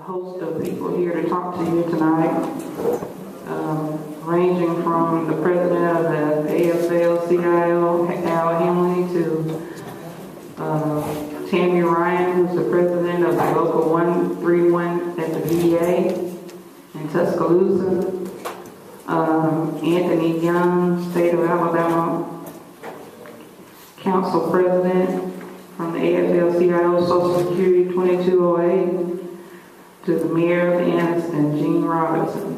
host of people here to talk to you tonight, ranging from the president of the AFL-CIO, Al Henley, to Tammy Ryan, who's the president of the Local 131 at the VA in Tuscaloosa, Anthony Young, State of Alabama Council President from the AFL-CIO Social Security 2208, to the Mayor of Anniston, Gene Robinson.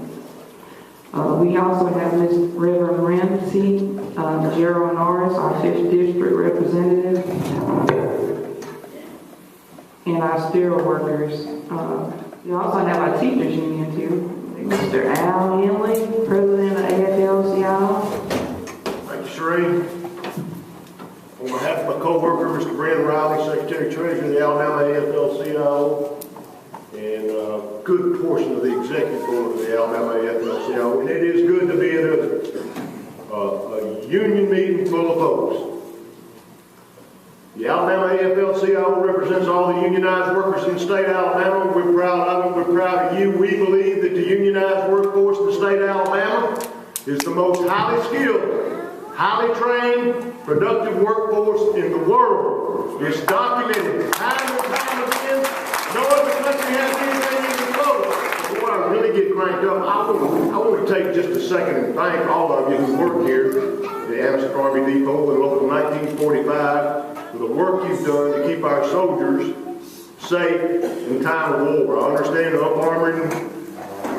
We also have Ms. Reverend Ramsey, Gerald Norris, our 5th District Representative, and our steel workers. We also have our teachers union too. Mr. Al Henley, President of AFL-CIO. Thank you, Sheree. On behalf of my co-worker, Mr. Brandon Riley, Secretary Treasurer of the Alabama AFL-CIO, and a good portion of the executive board of the Alabama AFL-CIO, and it is good to be at a union meeting full of folks. The Alabama AFL-CIO represents all the unionized workers in the state of Alabama. We're proud of it. We're proud of you. We believe that the unionized workforce in the state of Alabama is the most highly skilled, highly trained, productive workforce in the world. It's documented time and time again. No other country has anything even close. Before I really get cranked up, I want to take just a second and thank all of you who work here at the Anniston Army Depot in Local 1945 for the work you've done to keep our soldiers safe in time of war. I understand up-armoring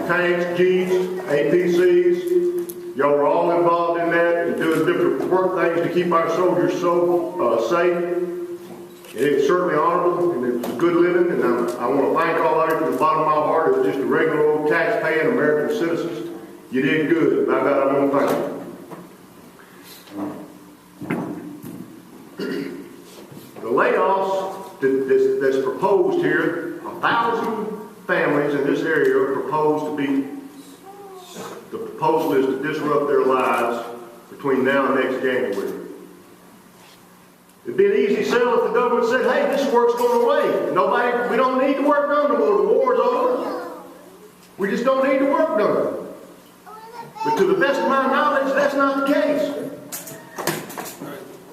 tanks, jeeps, APCs. Y'all were all involved in that and doing different work things to keep our soldiers so safe. It's certainly honorable, and it's good living, and I want to thank all of you from the bottom of my heart as just a regular old tax-paying American citizens. You did good. By that, I want to thank you. The layoffs that's proposed here, 1,000 families in this area are proposed to be, the proposal is to disrupt their lives between now and next January. It'd be an easy sell if the government said, hey, this work's going away. We don't need to work none no more. The war's over. We just don't need to work none. But to the best of my knowledge, that's not the case.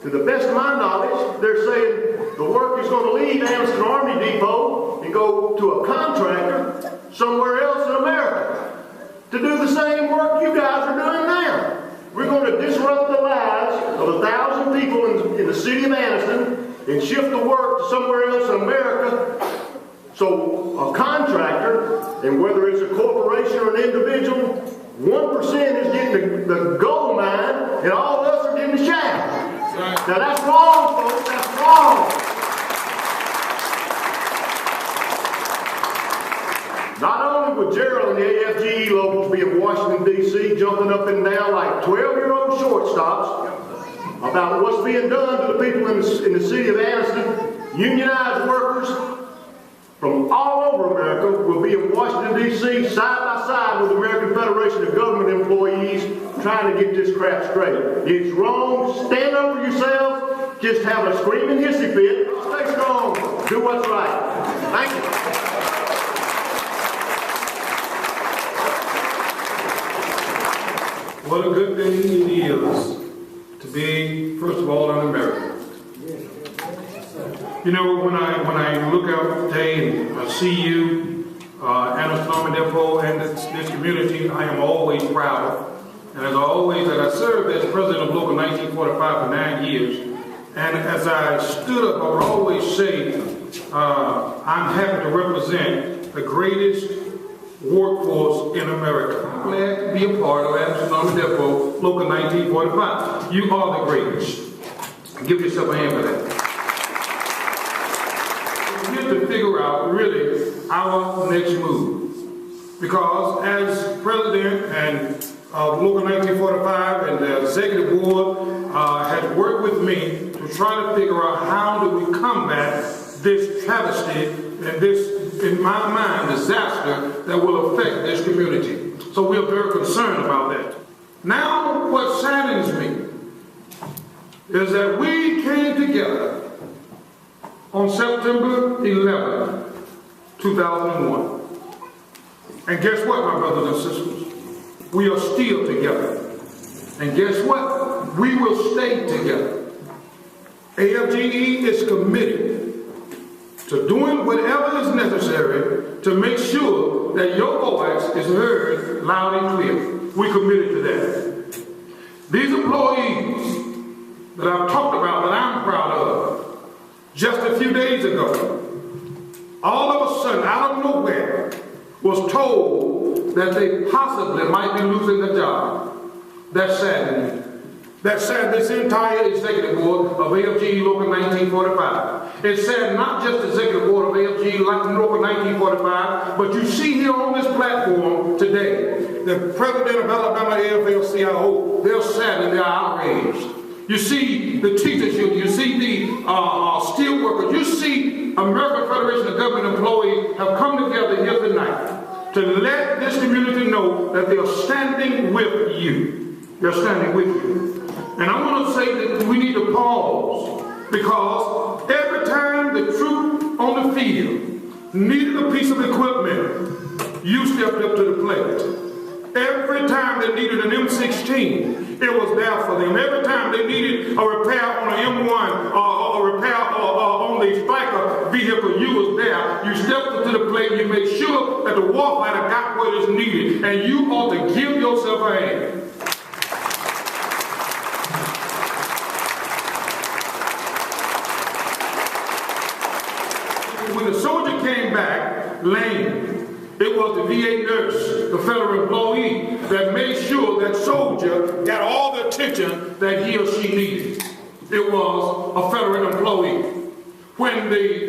To the best of my knowledge, they're saying the work is going to leave Anniston Army Depot and go to a contractor somewhere else in America to do the same work you guys are doing now. We're going to disrupt the lives of 1,000 people in the city of Anniston and shift the work to somewhere else in America. So a contractor, and whether it's a corporation or an individual, 1% is getting the gold mine and all of us are getting the shaft. Right. Now that's wrong, folks. That's wrong. Not only would Gerald and the AFGE locals be in Washington, D.C. jumping up and down like 12-year-old shortstops about what's being done to the people in the city of Anniston, unionized workers from all over America will be in Washington, D.C. side by side with the American Federation of Government Employees trying to get this crap straight. It's wrong. Stand up for yourselves. Just have a screaming hissy fit. Stay strong. Do what's right. Thank you. What a good thing it is to be, first of all, an American. You know, when I look out today and I see you, Anniston Army Depot, and this community, I am always proud. And as I served as president of Local 1945 for 9 years, and as I stood up, I would always say, I'm happy to represent the greatest workforce in America. I'm glad to be a part of Anniston Army Depot, Local 1945. You are the greatest. Give yourself a hand for that. We're here to figure out, really, our next move. Because as president and Local 1945 and the executive board has worked with me to try to figure out how do we combat this travesty and this, in my mind, disaster that will affect this community. So we are very concerned about that. Now, what saddens me is that we came together on September 11, 2001. And guess what, my brothers and sisters? We are still together. And guess what? We will stay together. AFGE is committed to doing whatever is necessary to make sure that your voice is heard loud and clear. We're committed to that. These employees that I've talked about, that I'm proud of, just a few days ago, all of a sudden, out of nowhere, was told that they possibly might be losing their job. That saddened me. That saddened this entire executive board of AFGE Local 1945. It said not just the executive board of AFGE Local 1945, but you see here on this platform today, the president of Alabama AFL-CIO, they're saddened, they're outraged. You see the teachers union, you see the steel workers, you see American Federation of Government Employees have come together here tonight to let this community know that they are standing with you. They're standing with you. And I want to say that we need to pause, because every time the troop on the field needed a piece of equipment, you stepped up to the plate. Every time they needed an M16, it was there for them. Every time they needed a repair on an M1 or a repair on the Striker vehicle, you was there. You stepped up to the plate, you made sure that the warfighter got what is needed, and you ought to give yourself a hand. When the soldier came back lame, it was the VA nurse, the federal employee, that made sure that soldier got all the attention that he or she needed. It was a federal employee. When the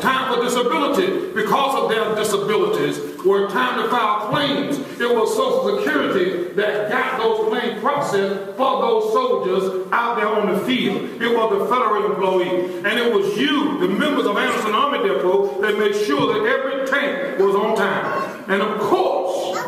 time for disability, because of their disabilities, were time to file claims, it was Social Security that got those claims processed for those soldiers out there on the field. It was the federal employee. And it was you, the members of Anniston Army Depot, that made sure that every tank was on time. And of course,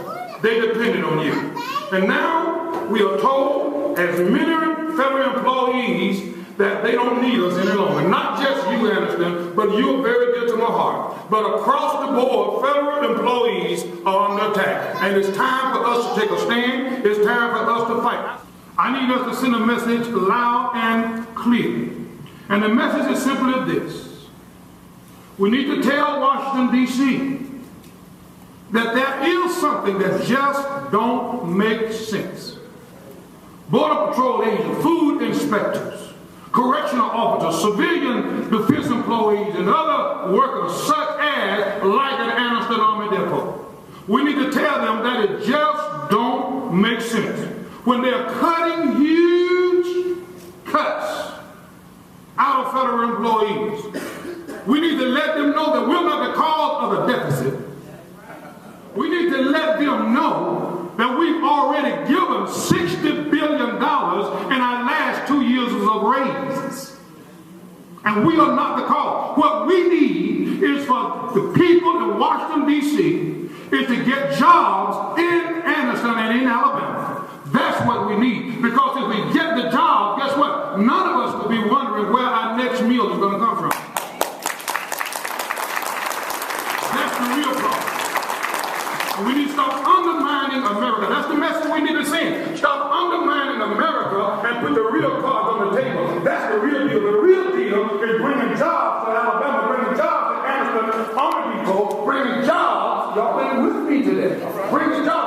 they depended on you. And now we are told, as many federal employees, that they don't need us any longer. Not just you, Anniston, but you're very dear to my heart. But across the board, federal employees are under attack. And it's time for us to take a stand. It's time for us to fight. I need us to send a message loud and clear. And the message is simply this. We need to tell Washington, D.C. that there is something that just don't make sense. Border Patrol agents, food inspectors, correctional officers, civilian defense employees, and other workers such as like at Anniston Army Depot. We need to tell them that it just don't make sense. When they're cutting huge cuts out of federal employees, we need to let them know that we're not the cause of the deficit. We need to let them know that we've already given $60 billion in our last 2 years of raises. And we are not the cause. What we need is for the people in Washington, D.C. is to get jobs in Anniston and in Alabama. That's what we need. Because if we get the job, guess what? None of us will be wondering where our next meal is going to come from. That's the real problem. And we need to stop undermining America. That's the message we need to send. Stop undermining America and put the real cards on the table. That's the real deal. The real deal is bringing jobs to Alabama, bringing jobs to Anniston Army Depot, bringing jobs. Y'all been with me today. Bringing jobs